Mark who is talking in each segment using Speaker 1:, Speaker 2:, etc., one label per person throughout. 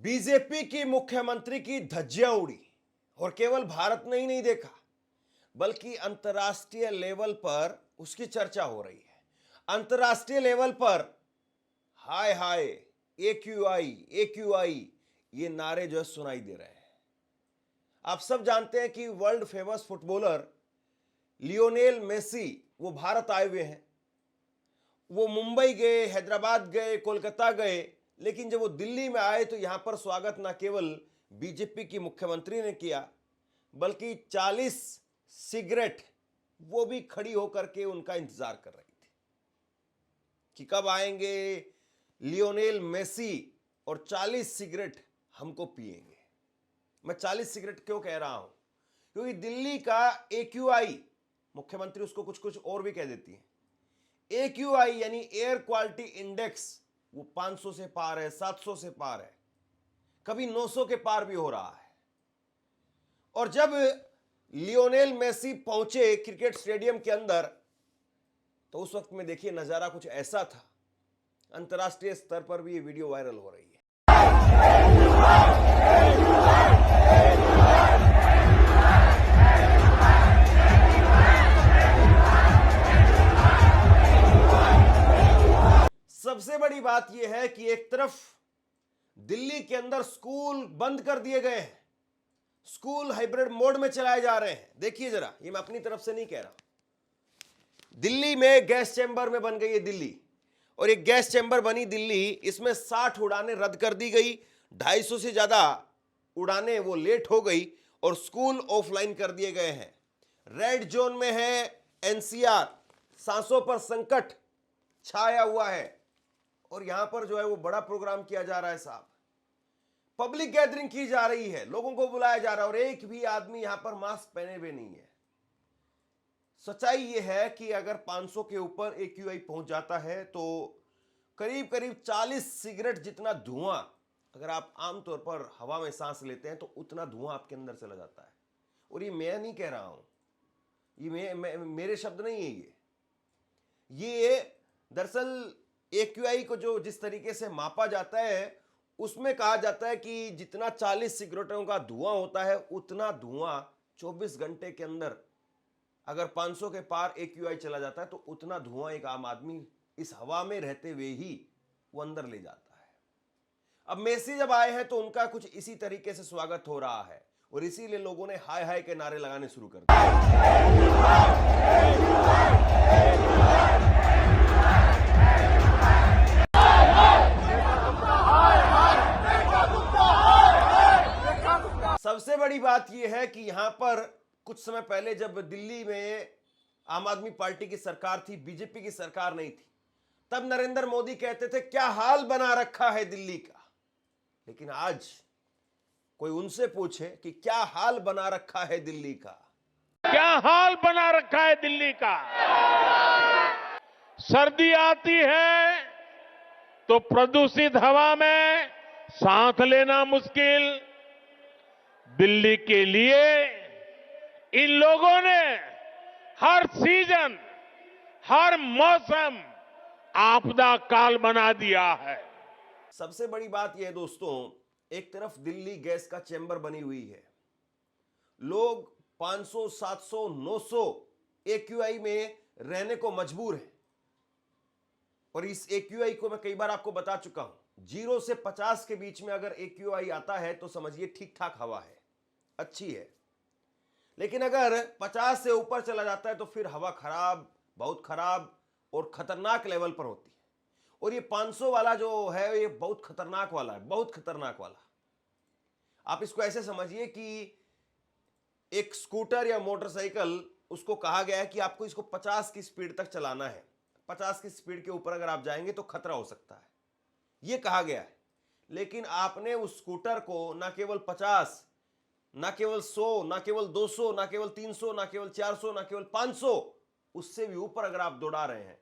Speaker 1: BJP की मुख्यमंत्री की धज्जियां उड़ी और केवल भारत ने ही नहीं देखा बल्कि अंतर्राष्ट्रीय लेवल पर उसकी चर्चा हो रही है। अंतर्राष्ट्रीय लेवल पर हाय हाय AQI ये नारे जो है सुनाई दे रहे हैं। आप सब जानते हैं कि world famous footballer Lionel Messi वो भारत आए हुए हैं। वो मुंबई गए, हैदराबाद गए, कोलकाता गए, लेकिन जब वो दिल्ली में आए तो यहां पर स्वागत न केवल बीजेपी की मुख्यमंत्री ने किया बल्कि 40 सिगरेट वो भी खड़ी होकर के उनका इंतजार कर रही थी कि कब आएंगे लियोनेल मेसी और 40 सिगरेट हमको पिएंगे। मैं 40 सिगरेट क्यों कह रहा हूं? क्योंकि दिल्ली का AQI, मुख्यमंत्री उसको कुछ कुछ और भी कह देती है, AQI यानी एयर क्वालिटी इंडेक्स वो 500 से पार है, 700 से पार है, कभी 900 के पार भी हो रहा है। और जब लियोनेल मेसी पहुंचे क्रिकेट स्टेडियम के अंदर तो उस वक्त में देखिए नजारा कुछ ऐसा था। अंतर्राष्ट्रीय स्तर पर भी ये वीडियो वायरल हो रही है। सबसे बड़ी बात यह है कि एक तरफ दिल्ली के अंदर स्कूल बंद कर दिए गए हैं, स्कूल हाइब्रिड मोड में चलाए जा रहे हैं। देखिए जरा, ये मैं अपनी तरफ से नहीं कह रहा। दिल्ली में गैस चैम्बर में बन गई है दिल्ली, और एक गैस चैम्बर बनी दिल्ली, इसमें 60 उड़ानें रद्द कर दी गई, 250 से ज्यादा उड़ानें वो लेट हो गई और स्कूल ऑफलाइन कर दिए गए हैं। रेड जोन में है NCR, सांसों पर संकट छाया हुआ है और यहां पर जो है वो बड़ा प्रोग्राम किया जा रहा है साहब। पब्लिक गैदरिंग की जा रही है, लोगों को बुलाया जा रहा है और एक भी आदमी यहां पर मास्क पहने हुए नहीं है। सच्चाई यह है कि अगर 500 के ऊपर AQI पहुंच जाता है तो करीब करीब 40 सिगरेट जितना धुआं अगर आप आमतौर पर हवा में सांस लेते हैं तो उतना धुआं आपके अंदर चला जाता है। और ये मैं नहीं कह रहा हूं, ये मेरे शब्द नहीं है, ये दरअसल AQI को जो जिस तरीके से मापा जाता है उसमें कहा जाता है कि जितना 40 सिगरेटों का धुआं होता है उतना धुआं 24 घंटे के अंदर अगर 500 के पार AQI चला जाता है तो उतना धुआं एक आम आदमी इस हवा में रहते हुए ही वो अंदर ले जाता है। अब मेसी जब आए हैं तो उनका कुछ इसी तरीके से स्वागत हो रहा है और इसीलिए लोगों ने हाय हाय के नारे लगाने शुरू कर दिए। सबसे बड़ी बात यह है कि यहां पर कुछ समय पहले जब दिल्ली में आम आदमी पार्टी की सरकार थी, बीजेपी की सरकार नहीं थी, तब नरेंद्र मोदी कहते थे क्या हाल बना रखा है दिल्ली का। लेकिन आज कोई उनसे पूछे कि क्या हाल बना रखा है दिल्ली का,
Speaker 2: क्या हाल बना रखा है दिल्ली का। सर्दी आती है तो प्रदूषित हवा में सांस लेना मुश्किल। दिल्ली के लिए इन लोगों ने हर सीजन, हर मौसम आपदा काल बना दिया है।
Speaker 1: सबसे बड़ी बात यह है दोस्तों, एक तरफ दिल्ली गैस का चैम्बर बनी हुई है, लोग 500, 700, 900 AQI में रहने को मजबूर हैं और इस AQI को मैं कई बार आपको बता चुका हूं, 0 से 50 के बीच में अगर AQI आता है तो समझिए ठीक ठाक हवा है, अच्छी है। लेकिन अगर 50 से ऊपर चला जाता है तो फिर हवा खराब, बहुत खराब और खतरनाक लेवल पर होती है। और ये 500 वाला जो है ये बहुत खतरनाक वाला है, बहुत खतरनाक वाला। आप इसको ऐसे समझिए कि एक स्कूटर या मोटरसाइकिल, उसको कहा गया है कि आपको इसको 50 की स्पीड तक चलाना है, 50 की स्पीड के ऊपर अगर आप जाएंगे तो खतरा हो सकता है, ये कहा गया है। लेकिन आपने उस स्कूटर को ना केवल 50, ना केवल 100, ना केवल 200, ना केवल 300, ना केवल 400, ना केवल 500, उससे भी ऊपर अगर आप दौड़ा रहे हैं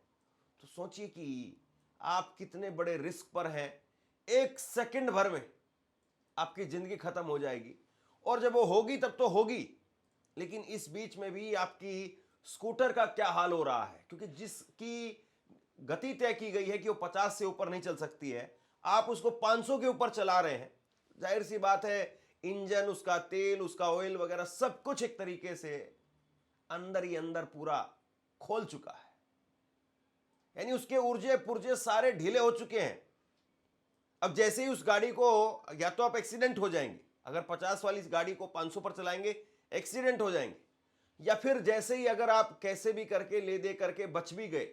Speaker 1: तो सोचिए कि आप कितने बड़े रिस्क पर हैं। एक सेकंड भर में आपकी जिंदगी खत्म हो जाएगी और जब वो होगी तब तो होगी, लेकिन इस बीच में भी आपकी स्कूटर का क्या हाल हो रहा है, क्योंकि जिसकी गति तय की गई है कि वो 50 से ऊपर नहीं चल सकती है, आप उसको 500 के ऊपर चला रहे हैं। जाहिर सी बात है इंजन, उसका तेल, उसका ऑयल वगैरह सब कुछ एक तरीके से अंदर ही अंदर पूरा खोल चुका है, यानी उसके ऊर्जे पुर्जे सारे ढीले हो चुके हैं। अब जैसे ही उस गाड़ी को, या तो आप एक्सीडेंट हो जाएंगे, अगर 50 वाली इस गाड़ी को 500 पर चलाएंगे एक्सीडेंट हो जाएंगे, या फिर जैसे ही अगर आप कैसे भी करके ले दे करके बच भी गए,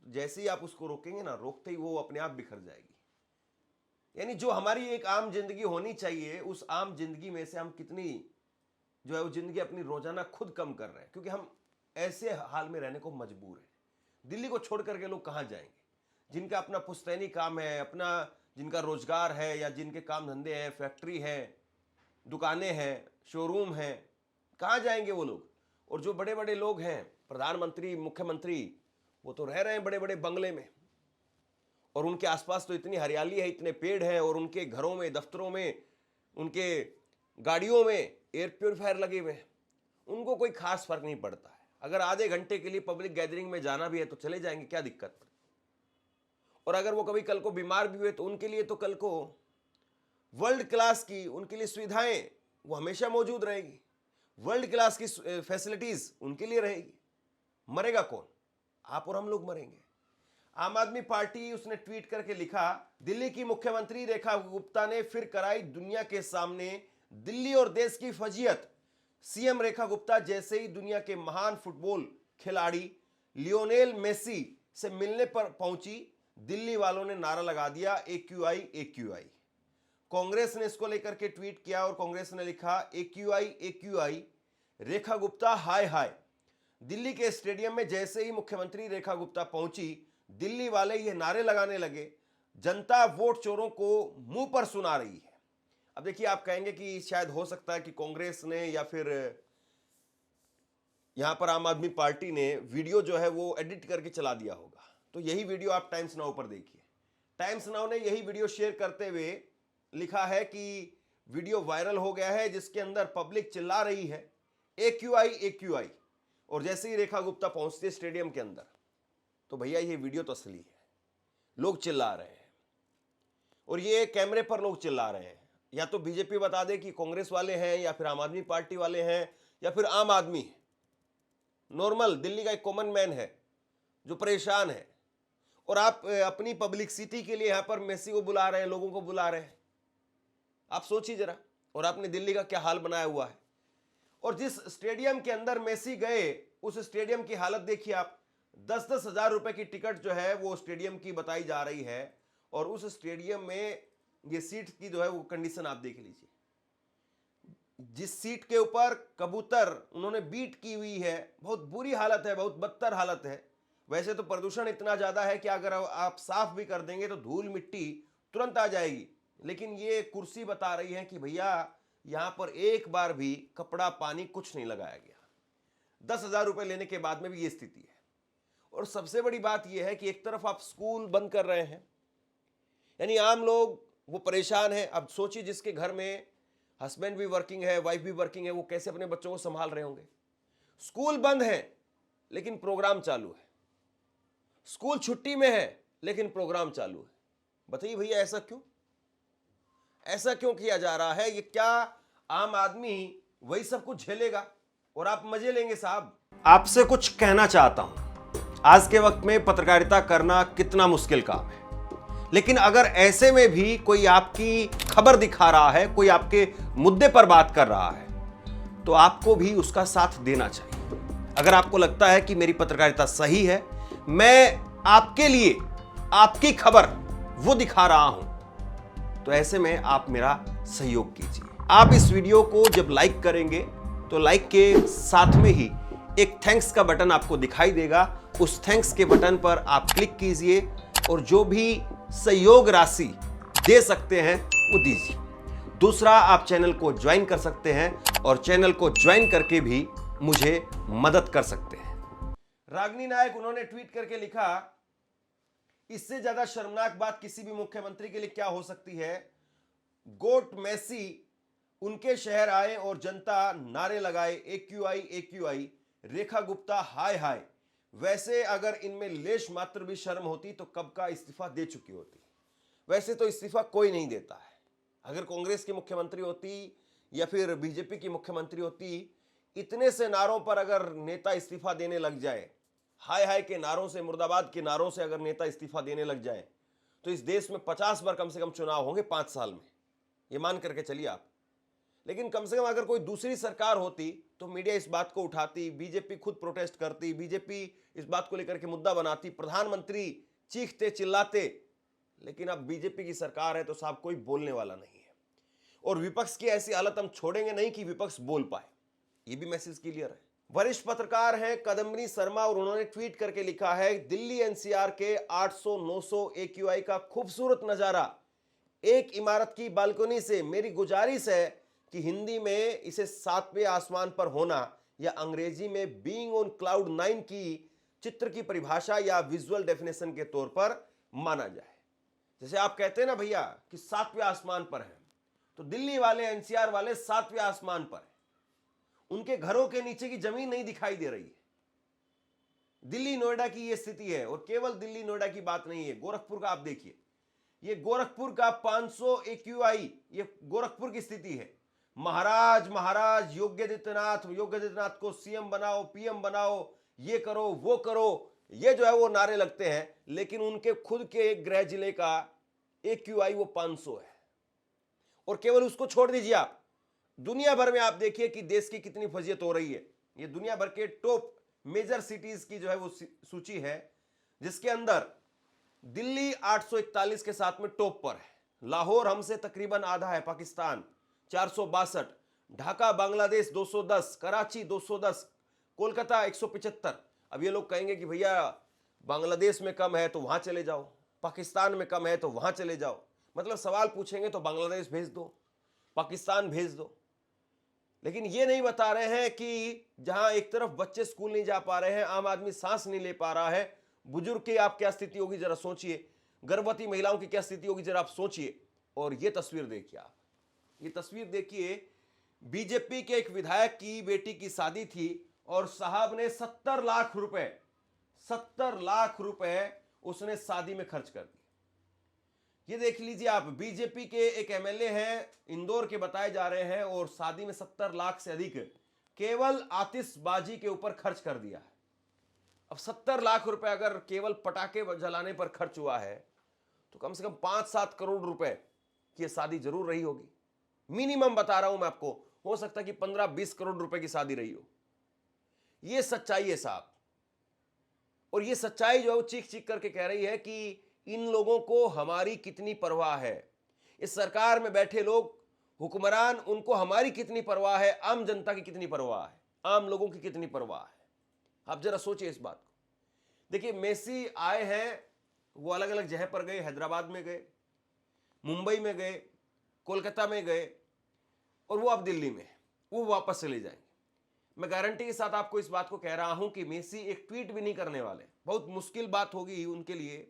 Speaker 1: जैसे ही आप उसको रोकेंगे ना, रोकते ही वो अपने आप बिखर जाएगी। यानी जो हमारी एक आम जिंदगी होनी चाहिए, उस आम जिंदगी में से हम कितनी जो है वो जिंदगी अपनी रोजाना खुद कम कर रहे हैं, क्योंकि हम ऐसे हाल में रहने को मजबूर हैं। दिल्ली को छोड़ करके लोग कहाँ जाएंगे, जिनका अपना पुश्तैनी काम है, अपना जिनका रोजगार है, या जिनके काम धंधे हैं, फैक्ट्री है, दुकानें हैं, शोरूम हैं, कहाँ जाएंगे वो लोग। और जो बड़े बड़े लोग हैं, प्रधानमंत्री, मुख्यमंत्री, वो तो रह रहे हैं बड़े बड़े बंगले में, और उनके आसपास तो इतनी हरियाली है, इतने पेड़ हैं, और उनके घरों में, दफ्तरों में, उनके गाड़ियों में एयर प्योरीफायर लगे हुए हैं। उनको कोई खास फर्क नहीं पड़ता है। अगर आधे घंटे के लिए पब्लिक गैदरिंग में जाना भी है तो चले जाएंगे, क्या दिक्कत। और अगर वो कभी कल को बीमार भी हुए तो उनके लिए तो कल को वर्ल्ड क्लास की उनके लिए सुविधाएं वो हमेशा मौजूद रहेगी, वर्ल्ड क्लास की फैसिलिटीज उनके लिए रहेगी। मरेगा कौन? आप और हम लोग मरेंगे। आम आदमी पार्टी, उसने ट्वीट करके लिखा, दिल्ली की मुख्यमंत्री रेखा गुप्ता ने फिर कराई दुनिया के सामने दिल्ली और देश की फजीयत। सीएम रेखा गुप्ता जैसे ही दुनिया के महान फुटबॉल खिलाड़ी लियोनेल मेसी से मिलने पर पहुंची, दिल्ली वालों ने नारा लगा दिया AQI AQI। कांग्रेस ने इसको लेकर के ट्वीट किया और कांग्रेस ने लिखा AQI AQI रेखा गुप्ता हाय हाय। दिल्ली के स्टेडियम में जैसे ही मुख्यमंत्री रेखा गुप्ता पहुंची, दिल्ली वाले ये नारे लगाने लगे, जनता वोट चोरों को मुंह पर सुना रही है। अब देखिए, आप कहेंगे कि शायद हो सकता है कि कांग्रेस ने या फिर यहां पर आम आदमी पार्टी ने वीडियो जो है वो एडिट करके चला दिया होगा। तो यही वीडियो आप टाइम्स नाउ पर देखिए। टाइम्स नाउ ने यही वीडियो शेयर करते हुए लिखा है कि वीडियो वायरल हो गया है, जिसके अंदर पब्लिक चिल्ला रही है AQI AQI। और जैसे ही रेखा गुप्ता पहुंचती है स्टेडियम के अंदर, तो भैया ये वीडियो तो असली है, लोग चिल्ला रहे हैं, और ये कैमरे पर लोग चिल्ला रहे हैं। या तो बीजेपी बता दे कि कांग्रेस वाले हैं, या फिर आम आदमी पार्टी वाले हैं, या फिर आम आदमी है, नॉर्मल दिल्ली का एक कॉमन मैन है जो परेशान है। और आप अपनी पब्लिसिटी के लिए यहां पर मेसी को बुला रहे हैं, लोगों को बुला रहे हैं। आप सोचिए जरा, और आपने दिल्ली का क्या हाल बनाया हुआ है। और जिस स्टेडियम के अंदर मेसी गए, उस स्टेडियम की हालत देखिए आप। 10-10 हजार रुपए की टिकट जो है वो स्टेडियम की बताई जा रही है, और उस स्टेडियम में ये सीट की जो है वो कंडीशन आप देख लीजिए। जिस सीट के ऊपर कबूतर उन्होंने बीट की हुई है, बहुत बुरी हालत है, बहुत बदतर हालत है। वैसे तो प्रदूषण इतना ज्यादा है कि अगर आप साफ भी कर देंगे तो धूल मिट्टी तुरंत आ जाएगी, लेकिन ये कुर्सी बता रही है कि भैया यहां पर एक बार भी कपड़ा पानी कुछ नहीं लगाया गया। 10 हजार रुपए लेने के बाद में भी ये स्थिति है। और सबसे बड़ी बात यह है कि एक तरफ आप स्कूल बंद कर रहे हैं, यानी आम लोग वो परेशान है। अब सोचिए, जिसके घर में हस्बैंड भी वर्किंग है, वाइफ भी वर्किंग है, वो कैसे अपने बच्चों को संभाल रहे होंगे। स्कूल बंद है लेकिन प्रोग्राम चालू है, स्कूल छुट्टी में है लेकिन प्रोग्राम चालू है। बताइए भैया, ऐसा क्यों? ऐसा क्यों किया जा रहा है? ये क्या आम आदमी वही सब कुछ झेलेगा और आप मजे लेंगे? साहब, आपसे कुछ कहना चाहता हूं। आज के वक्त में पत्रकारिता करना कितना मुश्किल काम है, लेकिन अगर ऐसे में भी कोई आपकी खबर दिखा रहा है, कोई आपके मुद्दे पर बात कर रहा है, तो आपको भी उसका साथ देना चाहिए। अगर आपको लगता है कि मेरी पत्रकारिता सही है, मैं आपके लिए आपकी खबर वो दिखा रहा हूं, तो ऐसे में आप मेरा सहयोग कीजिए। आप इस वीडियो को जब लाइक करेंगे तो लाइक के साथ में ही एक थैंक्स का बटन आपको दिखाई देगा। उस थैंक्स के बटन पर आप क्लिक कीजिए और जो भी सहयोग राशि दे सकते हैं वो दीजिए। दूसरा, आप चैनल को ज्वाइन कर सकते हैं और चैनल को ज्वाइन करके भी मुझे मदद कर सकते हैं। रागिनी नायक, उन्होंने ट्वीट करके लिखा, इससे ज्यादा शर्मनाक बात किसी भी मुख्यमंत्री के लिए क्या हो सकती है। गोट मेसी उनके शहर आए और जनता नारे लगाए AQI AQI, रेखा गुप्ता हाय हाय। वैसे अगर इनमें लेश मात्र भी शर्म होती तो कब का इस्तीफा दे चुकी होती। वैसे तो इस्तीफा कोई नहीं देता है, अगर कांग्रेस की मुख्यमंत्री होती या फिर बीजेपी की मुख्यमंत्री होती, इतने से नारों पर अगर नेता इस्तीफा देने लग जाए, हाय हाय के नारों से, मुर्दाबाद के नारों से अगर नेता इस्तीफा देने लग जाए, तो इस देश में 50 बार कम से कम चुनाव होंगे 5 साल में, ये मान करके चलिए आप। लेकिन कम से कम अगर कोई दूसरी सरकार होती तो मीडिया इस बात को उठाती, बीजेपी खुद प्रोटेस्ट करती, बीजेपी इस बात को लेकर के मुद्दा बनाती, प्रधानमंत्री चीखते चिल्लाते। लेकिन अब बीजेपी की सरकार है तो साहब कोई बोलने वाला नहीं है, और विपक्ष की ऐसी हालत हम छोड़ेंगे नहीं कि विपक्ष बोल पाए। ये भी मैसेज क्लियर है। वरिष्ठ पत्रकार हैं कदम्बिनी शर्मा, और उन्होंने ट्वीट करके लिखा है, दिल्ली एनसीआर के 800-900 AQI का खूबसूरत नजारा एक इमारत की बालकनी से। मेरी गुजारिश है कि हिंदी में इसे 7वें आसमान पर होना या अंग्रेजी में बीइंग ऑन क्लाउड 9 की चित्र की परिभाषा या विजुअल डेफिनेशन के तौर पर माना जाए। जैसे आप कहते हैं ना भैया कि 7वें आसमान पर है, तो दिल्ली वाले, एनसीआर वाले 7वें आसमान पर है। उनके घरों के नीचे की जमीन नहीं दिखाई दे रही है। दिल्ली नोएडा की यह स्थिति है, और केवल दिल्ली नोएडा की बात नहीं है, गोरखपुर का आप देखिए, ये गोरखपुर का 500 AQI, ये गोरखपुर की स्थिति है। महाराज योगी आदित्यनाथ को सीएम बनाओ, पीएम बनाओ, ये करो वो करो, ये जो है वो नारे लगते हैं, लेकिन उनके खुद के गृह जिले का AQI वो 500 है। और केवल उसको छोड़ दीजिए, आप दुनिया भर में आप देखिए कि देश की कितनी फजीयत हो रही है। ये दुनिया भर के टॉप मेजर सिटीज की जो है वो सूची है, जिसके अंदर दिल्ली 841 के साथ में टॉप पर है। लाहौर हमसे तकरीबन आधा है, पाकिस्तान 462, ढाका बांग्लादेश 210, कराची 210, कोलकाता 175। अब ये लोग कहेंगे कि भैया बांग्लादेश में कम है तो वहां चले जाओ, पाकिस्तान में कम है तो वहां चले जाओ। मतलब सवाल पूछेंगे तो बांग्लादेश भेज दो, पाकिस्तान भेज दो। लेकिन ये नहीं बता रहे हैं कि जहां एक तरफ बच्चे स्कूल नहीं जा पा रहे हैं, आम आदमी सांस नहीं ले पा रहा है, बुजुर्ग की आप क्या स्थिति होगी जरा सोचिए, गर्भवती महिलाओं की क्या स्थिति होगी जरा आप सोचिए। और ये तस्वीर देखिए आप, ये तस्वीर देखिए, बीजेपी के एक विधायक की बेटी की शादी थी और साहब ने 70 लाख रुपए, 70 लाख रुपए उसने शादी में खर्च कर दिए। ये देख लीजिए आप, बीजेपी के एक एमएलए हैं, इंदौर के बताए जा रहे हैं, और शादी में 70 लाख से अधिक केवल आतिशबाजी के ऊपर खर्च कर दिया है। अब 70 लाख रुपए अगर केवल पटाखे जलाने पर खर्च हुआ है, तो कम से कम 5-7 करोड़ रुपए की शादी जरूर रही होगी। मिनिमम बता रहा हूं मैं आपको, हो सकता है कि 15-20 करोड़ रुपए की शादी रही हो। यह सच्चाई है साहब, और यह सच्चाई जो है वो चीख चीख करके कह रही है कि इन लोगों को हमारी कितनी परवाह है। इस सरकार में बैठे लोग, हुक्मरान, उनको हमारी कितनी परवाह है, आम जनता की कितनी परवाह है, आम लोगों की कितनी परवाह है। आप जरा सोचिए इस बात को। देखिए, मेसी आए हैं, वो अलग अलग जगह पर गए, हैदराबाद में गए, मुंबई में गए, कोलकाता में गए, और वो अब दिल्ली में, वो वापस चले जाएंगे। मैं गारंटी के साथ आपको इस बात को कह रहा हूं कि मेसी एक ट्वीट भी नहीं करने वाले। बहुत मुश्किल बात होगी उनके लिए,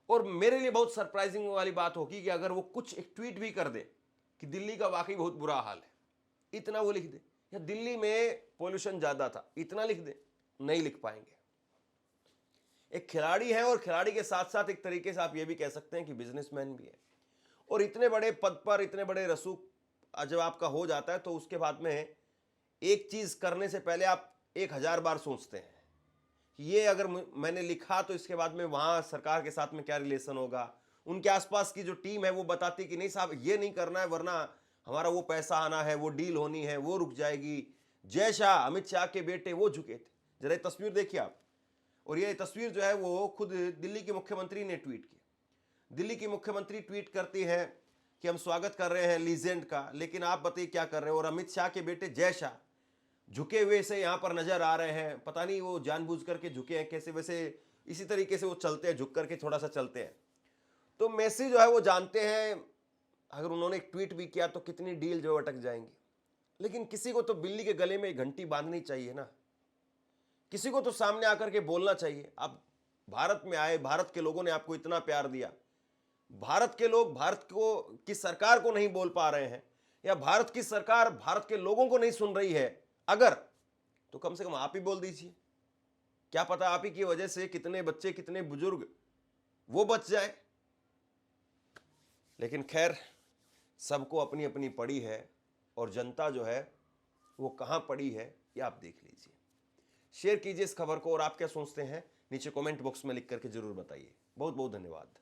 Speaker 1: और मेरे लिए बहुत सरप्राइजिंग वाली बात होगी कि अगर वो कुछ एक ट्वीट भी कर दे कि दिल्ली का वाकई बहुत बुरा हाल है, इतना वो लिख दे, या दिल्ली में पोल्यूशन ज्यादा था, इतना लिख दे, नहीं लिख पाएंगे। एक खिलाड़ी है, और खिलाड़ी के साथ साथ एक तरीके से आप ये भी कह सकते हैं कि बिजनेसमैन भी है। और इतने बड़े पद पर, इतने बड़े रसूख जब आपका हो जाता है, तो उसके बाद में एक चीज करने से पहले आप 1000 बार सोचते हैं कि ये अगर मैंने लिखा तो इसके बाद में वहां सरकार के साथ में क्या रिलेशन होगा। उनके आसपास की जो टीम है वो बताती कि नहीं साहब ये नहीं करना है, वरना हमारा वो पैसा आना है, वो डील होनी है, वो रुक जाएगी। जय शाह, अमित शाह के बेटे, वो झुके थे। जरा तस्वीर देखिए आप, और ये तस्वीर जो है वो खुद दिल्ली के मुख्यमंत्री ने ट्वीट की। दिल्ली की मुख्यमंत्री ट्वीट करती है कि हम स्वागत कर रहे हैं लीजेंड का, लेकिन आप बताइए क्या कर रहे हैं। और अमित शाह के बेटे जय शाह झुके हुए से यहां पर नजर आ रहे हैं। पता नहीं वो जानबूझ करके झुके हैं कैसे, वैसे इसी तरीके से वो चलते हैं, झुक करके थोड़ा सा चलते हैं। तो मेसी जो है वो जानते हैं अगर उन्होंने एक ट्वीट भी किया तो कितनी डील जो अटक जाएंगी। लेकिन किसी को तो बिल्ली के गले में एक घंटी बांधनी चाहिए ना, किसी को तो सामने आकर के बोलना चाहिए। आप भारत में आए, भारत के लोगों ने आपको इतना प्यार दिया, भारत के लोग भारत को की सरकार को नहीं बोल पा रहे हैं, या भारत की सरकार भारत के लोगों को नहीं सुन रही है अगर, तो कम से कम आप ही बोल दीजिए। क्या पता आप ही की वजह से कितने बच्चे, कितने बुजुर्ग वो बच जाए। लेकिन खैर, सबको अपनी अपनी पड़ी है और जनता जो है वो कहां पड़ी है ये आप देख लीजिए। शेयर कीजिए इस खबर को और आप क्या सोचते हैं नीचे कमेंट बॉक्स में लिख करके जरूर बताइए। बहुत बहुत धन्यवाद।